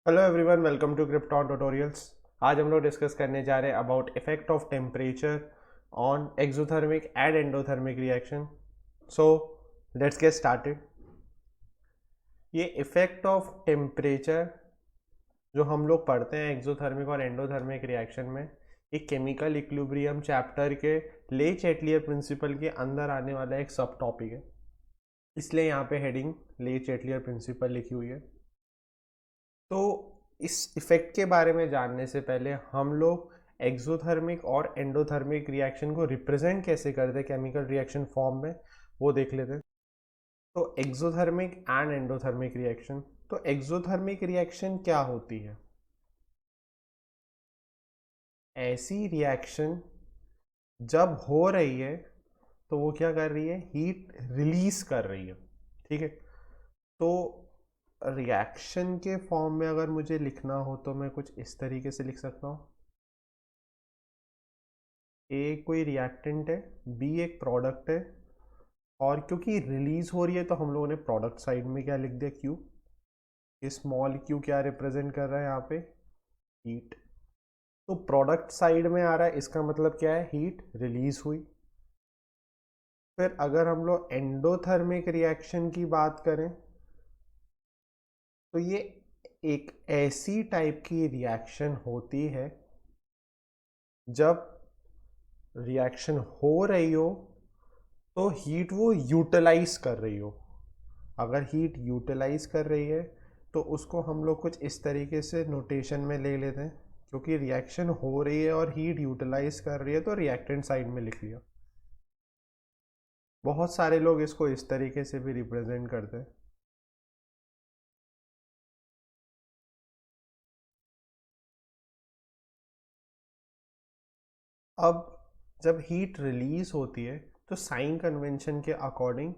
Hello everyone, welcome to Krypton tutorials. आज हम लोग डिस्कस करने जा रहे हैं about effect of temperature on exothermic and endothermic reaction. So let's get started. ये इफेक्ट ऑफ टेम्परेचर जो हम लोग पढ़ते हैं एक्सोथर्मिक और एंडोथर्मिक रिएक्शन में, एक केमिकल इक्विलिब्रियम चैप्टर के ले चैटलियर प्रिंसिपल के अंदर आने वाला एक सब टॉपिक है, इसलिए यहाँ पे हेडिंग ले चैटलियर प्रिंसिपल लिखी हुई है। तो इस इफेक्ट के बारे में जानने से पहले हम लोग एक्सोथर्मिक और एंडोथर्मिक रिएक्शन को रिप्रेजेंट कैसे करते हैं केमिकल रिएक्शन फॉर्म में, वो देख लेते हैं। तो एक्सोथर्मिक एंड एंडोथर्मिक रिएक्शन, तो एक्सोथर्मिक रिएक्शन क्या होती है? ऐसी रिएक्शन जब हो रही है तो वो क्या कर रही है, हीट रिलीज कर रही है। ठीक है, तो रिएक्शन के फॉर्म में अगर मुझे लिखना हो तो मैं कुछ इस तरीके से लिख सकता हूँ। ए कोई रिएक्टेंट है, बी एक प्रोडक्ट है, और क्योंकि रिलीज हो रही है तो हम लोगों ने प्रोडक्ट साइड में क्या लिख दिया, क्यू। ये स्मॉल क्यू क्या रिप्रेजेंट कर रहा है यहाँ पे, हीट। तो प्रोडक्ट साइड में आ रहा है, इसका मतलब क्या है, हीट रिलीज हुई। फिर अगर हम लोग एंडोथर्मिक रिएक्शन की बात करें तो ये एक ऐसी टाइप की रिएक्शन होती है जब रिएक्शन हो रही हो तो हीट वो यूटिलाइज कर रही हो। अगर हीट यूटिलाइज कर रही है तो उसको हम लोग कुछ इस तरीके से नोटेशन में ले लेते हैं, क्योंकि रिएक्शन हो रही है और हीट यूटिलाइज कर रही है तो रिएक्टेंट साइड में लिख लिया। बहुत सारे लोग इसको इस तरीके से भी रिप्रेजेंट करते हैं। अब जब हीट रिलीज होती है तो साइन कन्वेंशन के अकॉर्डिंग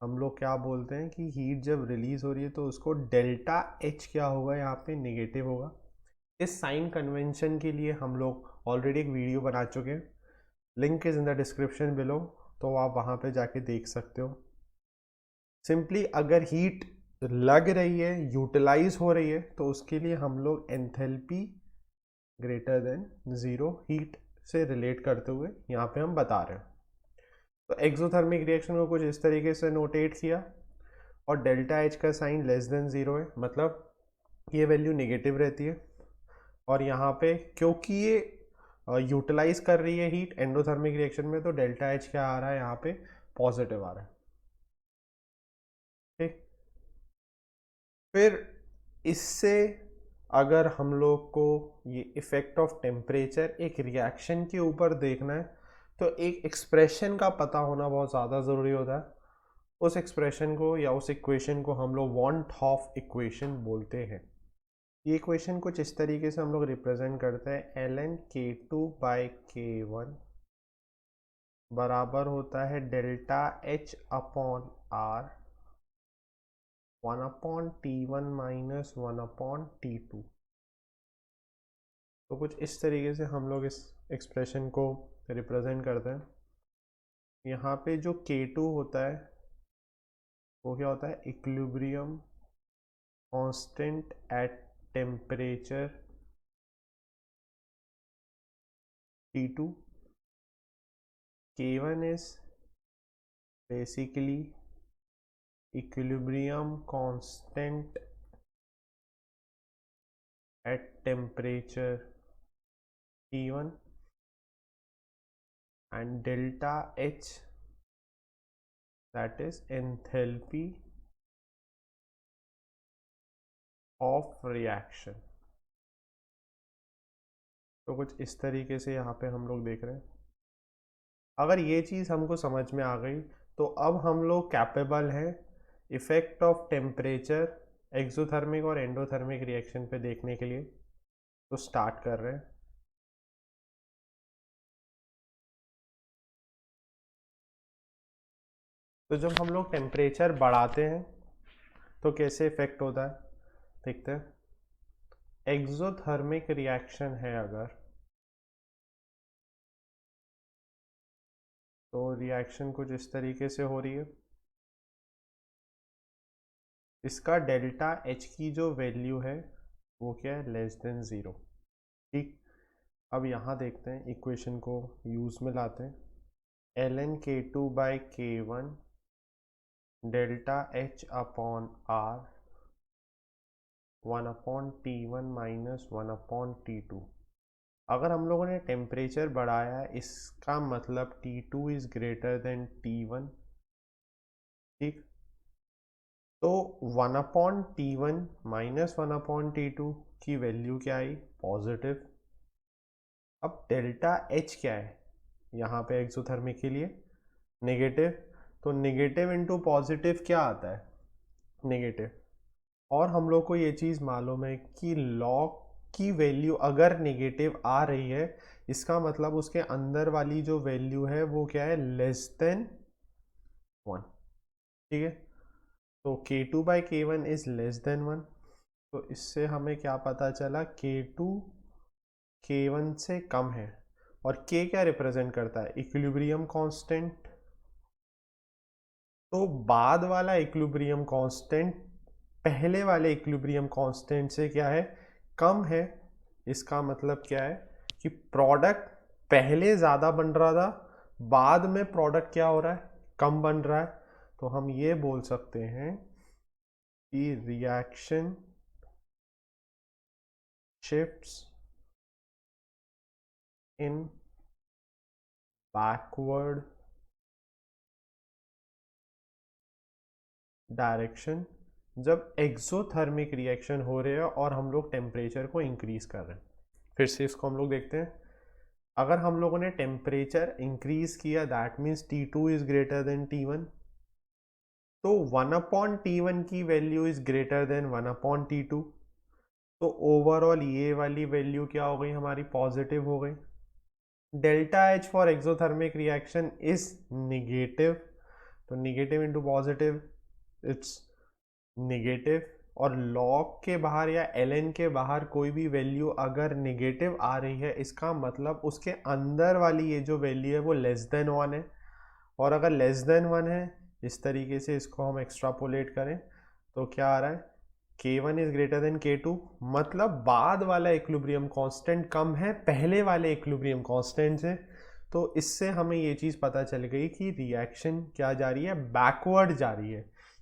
हम लोग क्या बोलते हैं कि हीट जब रिलीज हो रही है तो उसको डेल्टा एच क्या होगा, यहाँ पे नेगेटिव होगा। इस साइन कन्वेंशन के लिए हम लोग ऑलरेडी एक वीडियो बना चुके हैं, link is in the description below, तो आप वहाँ पे जाके देख सकते हो। सिंपली अगर हीट लग रही है, यूटिलाइज हो रही है, तो उसके लिए हम लोग enthalpy greater than zero heat से रिलेट करते हुए यहाँ पे हम बता रहे हैं। तो एक्सोथर्मिक रिएक्शन को कुछ इस तरीके से नोटेट किया, और डेल्टा एच का साइन लेस देन ज़ीरो है, मतलब ये वैल्यू नेगेटिव रहती है। और यहाँ पे क्योंकि ये यूटिलाइज कर रही है हीट एंडोथर्मिक रिएक्शन में, तो डेल्टा एच क्या आ रहा है, यहाँ पे पॉजिटिव आ रहा है। ठीक, फिर इससे अगर हम लोग को ये इफेक्ट ऑफ टेम्परेचर एक रिएक्शन के ऊपर देखना है तो एक एक्सप्रेशन का पता होना बहुत ज़्यादा ज़रूरी होता है। उस एक्सप्रेशन को या उस इक्वेशन को हम लोग वॉन हॉफ इक्वेशन बोलते हैं। ये इक्वेशन कुछ इस तरीके से हम लोग रिप्रेजेंट करते हैं, L N K two by K one बराबर होता है delta H upon R, one upon T one minus one upon T two. तो कुछ इस तरीके से हम लोग इस एक्सप्रेशन को रिप्रेजेंट करते हैं। यहाँ पे जो K2 होता है वो क्या होता है, equilibrium constant at temperature T2। K1 is basically equilibrium constant at temperature T1, and delta H, that is enthalpy of reaction। तो कुछ इस तरीके से यहाँ पे हम लोग देख रहे हैं। अगर ये चीज़ हमको समझ में आ गई तो अब हम लोग कैपेबल हैं इफेक्ट ऑफ टेम्परेचर एक्सोथर्मिक और एंडोथर्मिक रिएक्शन पे देखने के लिए। तो स्टार्ट कर रहे हैं। तो जब हम लोग टेम्परेचर बढ़ाते हैं तो कैसे इफेक्ट होता है, देखते हैं। एक्सोथर्मिक रिएक्शन है अगर, तो रिएक्शन कुछ इस तरीके से हो रही है। इसका डेल्टा एच की जो वैल्यू है वो क्या है, लेस देन ज़ीरो। ठीक, अब यहाँ देखते हैं, इक्वेशन को यूज़ में लाते हैं। ln k2 by k1 delta h upon r 1/T1 minus 1/T2। अगर हम लोगों ने टेम्परेचर बढ़ाया है, इसका मतलब T2 is greater than T1। ठीक, तो 1/T1 माइनस 1/T2 की वैल्यू क्या आई, पॉजिटिव। अब डेल्टा एच क्या है यहाँ पे एक्सोथर्मिक के लिए, नेगेटिव। तो नेगेटिव इंटू पॉजिटिव क्या आता है, नेगेटिव। और हम लोग को ये चीज़ मालूम है कि लॉग की वैल्यू अगर नेगेटिव आ रही है, इसका मतलब उसके अंदर वाली जो वैल्यू है वो क्या है, लेस देन 1। ठीक है, तो k2 by k1 is less than 1। तो इससे हमें क्या पता चला, k2 k1 से कम है। और k क्या रिप्रेजेंट करता है, इक्विलिब्रियम कांस्टेंट। तो बाद वाला इक्विलिब्रियम कांस्टेंट पहले वाले इक्विलिब्रियम कांस्टेंट से क्या है, कम है। इसका मतलब क्या है कि प्रोडक्ट पहले ज़्यादा बन रहा था, बाद में प्रोडक्ट क्या हो रहा है, कम बन रहा है। तो हम ये बोल सकते हैं कि रिएक्शन शिफ्ट्स इन बैकवर्ड डायरेक्शन जब एक्सोथर्मिक रिएक्शन हो रहे हैं और हम लोग टेम्परेचर को इंक्रीज कर रहे हैं। फिर से इसको हम लोग देखते हैं। अगर हम लोगों ने टेम्परेचर इंक्रीज किया, that means T2 is greater than T1। तो 1/T1 की value is greater than 1/T2। तो ओवरऑल ये वाली वैल्यू क्या हो गई, हमारी पॉजिटिव हो गई। Delta H for exothermic reaction is negative. तो negative into positive, it's negative. और लॉग के बाहर या ln के बाहर कोई भी वैल्यू अगर निगेटिव आ रही है, इसका मतलब उसके अंदर वाली ये जो वैल्यू है वो लेस देन 1 है। और अगर लेस देन 1 है, इस तरीके से इसको हम एक्स्ट्रापोलेट करें तो क्या आ रहा है, k1 is greater than k2। मतलब बाद वाला इक्विलिब्रियम कांस्टेंट कम है पहले वाले इक्विलिब्रियम कांस्टेंट से। तो इससे हमें ये चीज़ पता चल गई कि रिएक्शन क्या जा रही है, बैकवर्ड जा रही है।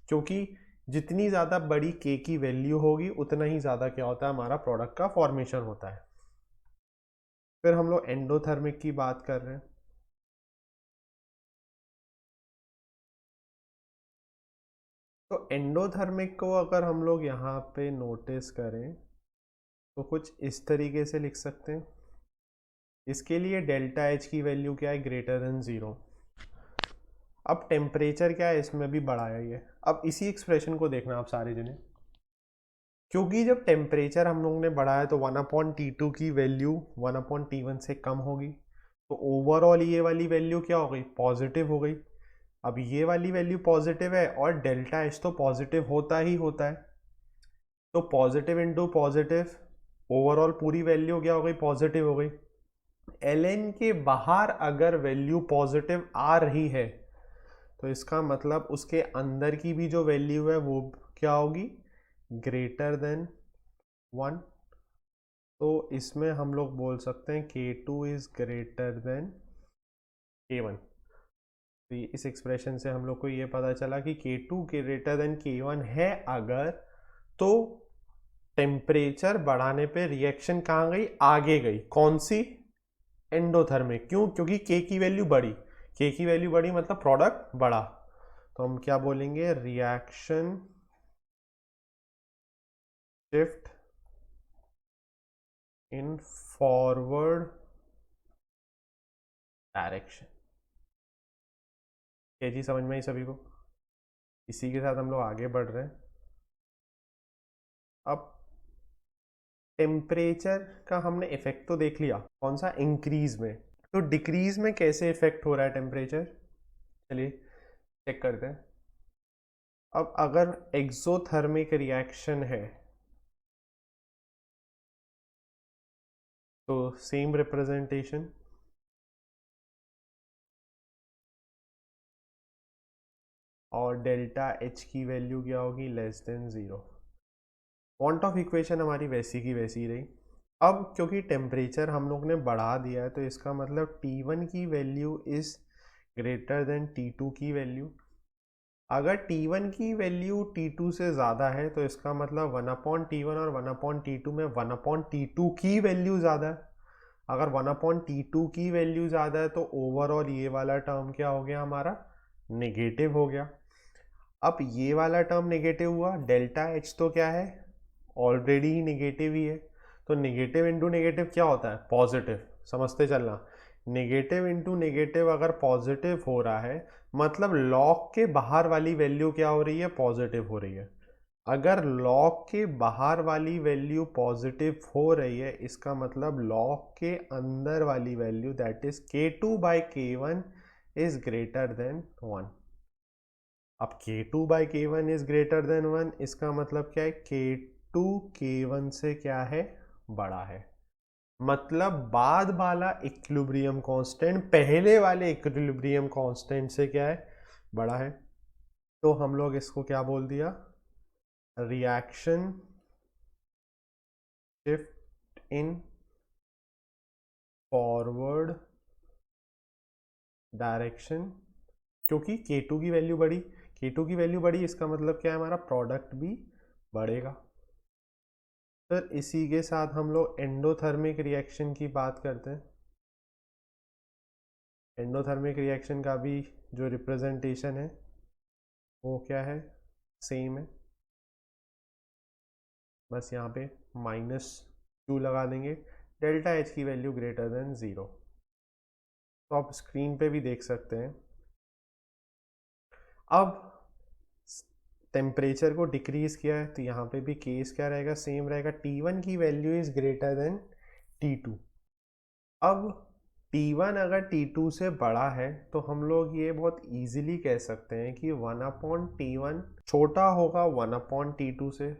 क्योंकि जितनी ज़्यादा बड़ी k की वैल्यू होगी उतना ही ज़्यादा क्या होता है, हमारा प्रोडक्ट का फॉर्मेशन होता है। फिर हम लोग एंडोथर्मिक की बात कर रहे हैं। तो एंडोथर्मिक को अगर हम लोग यहाँ पे नोटिस करें तो कुछ इस तरीके से लिख सकते हैं। इसके लिए डेल्टा एच की वैल्यू क्या है, ग्रेटर देन ज़ीरो। अब टेम्परेचर क्या है, इसमें भी बढ़ाया ही है। अब इसी एक्सप्रेशन को देखना आप सारे जने, क्योंकि जब टेम्परेचर हम लोगों ने बढ़ाया तो 1/T2 की वैल्यू 1/T1 से कम होगी। तो ओवरऑल ये वाली वैल्यू क्या हो गई, पॉजिटिव हो गई। अब ये वाली वैल्यू पॉजिटिव है और डेल्टा एच तो पॉजिटिव होता ही होता है। तो पॉजिटिव इंटू पॉजिटिव, ओवरऑल पूरी वैल्यू क्या हो गई, पॉजिटिव हो गई। ln के बाहर अगर वैल्यू पॉजिटिव आ रही है, तो इसका मतलब उसके अंदर की भी जो वैल्यू है वो क्या होगी, ग्रेटर देन 1। तो इसमें हम लोग बोल सकते हैं k2 is greater than k1। तो इस एक्सप्रेशन से हम लोग को ये पता चला कि k2 ग्रेटर देन k1 है अगर, तो टेम्परेचर बढ़ाने पे रिएक्शन कहाँ गई, आगे गई। कौन सी, एंडोथर्मिक। क्यों, क्योंकि k की वैल्यू बढ़ी। k की वैल्यू बढ़ी मतलब प्रोडक्ट बढ़ा। तो हम क्या बोलेंगे, reaction shift in forward direction. क्या जी समझ में आई सभी को। इसी के साथ हम लोग आगे बढ़ रहे हैं। अब टेम्परेचर का हमने इफेक्ट तो देख लिया, कौन सा, इंक्रीज में। तो डिक्रीज में कैसे इफेक्ट हो रहा है टेम्परेचर, चलिए चेक करते हैं। अब अगर एक्सोथर्मिक रिएक्शन है तो सेम रिप्रेजेंटेशन, और डेल्टा एच की वैल्यू क्या होगी, less than zero. Quant of equation हमारी वैसी की वैसी ही रही। अब क्योंकि टेम्परेचर हम लोग ने बढ़ा दिया है तो इसका मतलब T1 की value is greater than T2 की वैल्यू। अगर T1 की वैल्यू T2 से ज़्यादा है तो इसका मतलब 1/T1 और 1/T2 में 1/T2 की वैल्यू ज़्यादा है। अगर 1/T2 की वैल्यू ज़्यादा है तो ओवरऑल ये वाला टर्म क्या हो गया हमारा, नेगेटिव हो गया। अब ये वाला टर्म नेगेटिव हुआ, डेल्टा एच तो क्या है, ऑलरेडी ही नेगेटिव ही है। तो नेगेटिव इंटू नेगेटिव क्या होता है, पॉजिटिव, समझते चलना। नेगेटिव इंटू नेगेटिव अगर पॉजिटिव हो रहा है मतलब लॉग के बाहर वाली वैल्यू क्या हो रही है, पॉजिटिव हो रही है। अगर लॉग के बाहर वाली वैल्यू पॉजिटिव हो रही है इसका मतलब लॉग के अंदर वाली value that is K2/K1 is greater than 1। अब K2/K1 इज ग्रेटर देन 1 इसका मतलब क्या है, K2 K1 से क्या है, बड़ा है। मतलब बाद वाला इक्विलिब्रियम कांस्टेंट पहले वाले इक्विलिब्रियम कांस्टेंट से क्या है, बड़ा है। तो हम लोग इसको क्या बोल दिया, reaction shift in forward direction. क्योंकि K2 की वैल्यू बढ़ी, K2 की वैल्यू बढ़ी इसका मतलब क्या है, हमारा प्रोडक्ट भी बढ़ेगा। फिर इसी के साथ हम लोग एंडोथर्मिक रिएक्शन की बात करते हैं। एंडोथर्मिक रिएक्शन का भी जो रिप्रेजेंटेशन है वो क्या है, सेम है, बस यहाँ पे -2 लगा देंगे, डेल्टा एच की वैल्यू ग्रेटर देन 0। तो आप स्क्रीन पे भी देख सकते हैं। अब टेम्परेचर को डिक्रीज किया है तो यहाँ पे भी केस क्या रहेगा, सेम रहेगा, T1 की value is greater than T2। अब T1 अगर T2 से बड़ा है तो हम लोग ये बहुत इजीली कह सकते हैं कि 1/T1 छोटा होगा 1/T2 से।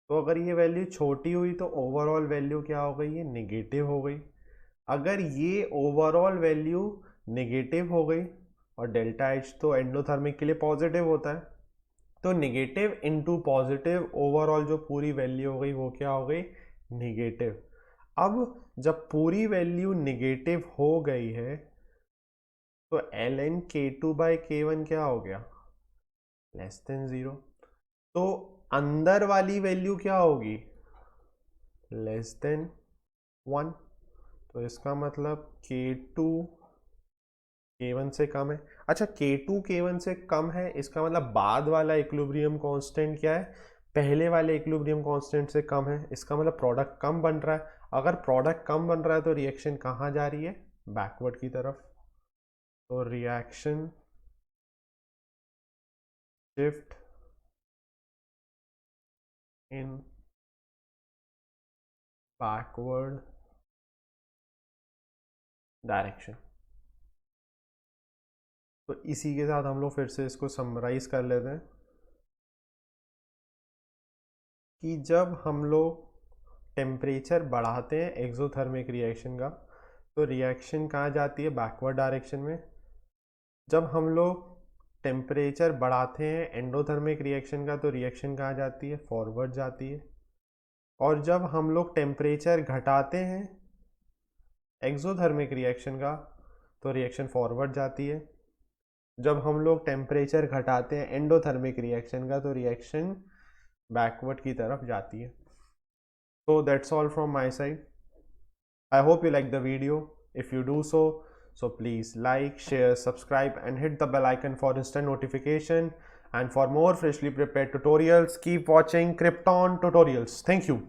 तो अगर ये वैल्यू छोटी हुई तो ओवरऑल वैल्यू क्या हो गई, ये नेगेटिव हो गई। अगर ये ओवरऑल वैल्यू नेगेटिव हो गई और डेल्टा एच तो एंडोथर्मिक के लिए पॉजिटिव होता है, तो नेगेटिव इनटू पॉजिटिव ओवरऑल जो पूरी वैल्यू हो गई वो क्या हो गई, नेगेटिव। अब जब पूरी वैल्यू नेगेटिव हो गई है तो ln K2/K1 क्या हो गया, लेस देन 0। तो अंदर वाली वैल्यू क्या होगी, लेस देन 1। तो इसका मतलब K2 K1 से कम है। अच्छा, K2 K1 से कम है इसका मतलब बाद वाला इक्विलिब्रियम कांस्टेंट क्या है, पहले वाले इक्विलिब्रियम कांस्टेंट से कम है। इसका मतलब प्रोडक्ट कम बन रहा है। अगर प्रोडक्ट कम बन रहा है तो रिएक्शन कहाँ जा रही है, बैकवर्ड की तरफ। तो reaction shift in backward direction. तो इसी के साथ हम लोग फिर से इसको समराइज कर लेते हैं कि जब हम लोग टेम्परेचर बढ़ाते हैं एक्सोथर्मिक रिएक्शन का तो रिएक्शन कहाँ जाती है, बैकवर्ड डायरेक्शन में। जब हम लोग टेम्परेचर बढ़ाते हैं एंडोथर्मिक रिएक्शन का तो रिएक्शन कहाँ जाती है, फॉरवर्ड जाती है। और जब हम लोग टेम्परेचर घटाते हैं एक्सोथर्मिक रिएक्शन का तो रिएक्शन फॉरवर्ड जाती है। जब हम लोग टेम्परेचर घटाते हैं एंडोथर्मिक रिएक्शन का तो रिएक्शन बैकवर्ड की तरफ जाती है। So that's all from my side. I hope you like the video. If you do so please like, share, subscribe and hit the bell icon for instant notification. And for more freshly prepared tutorials, keep watching Krypton Tutorials. Thank you.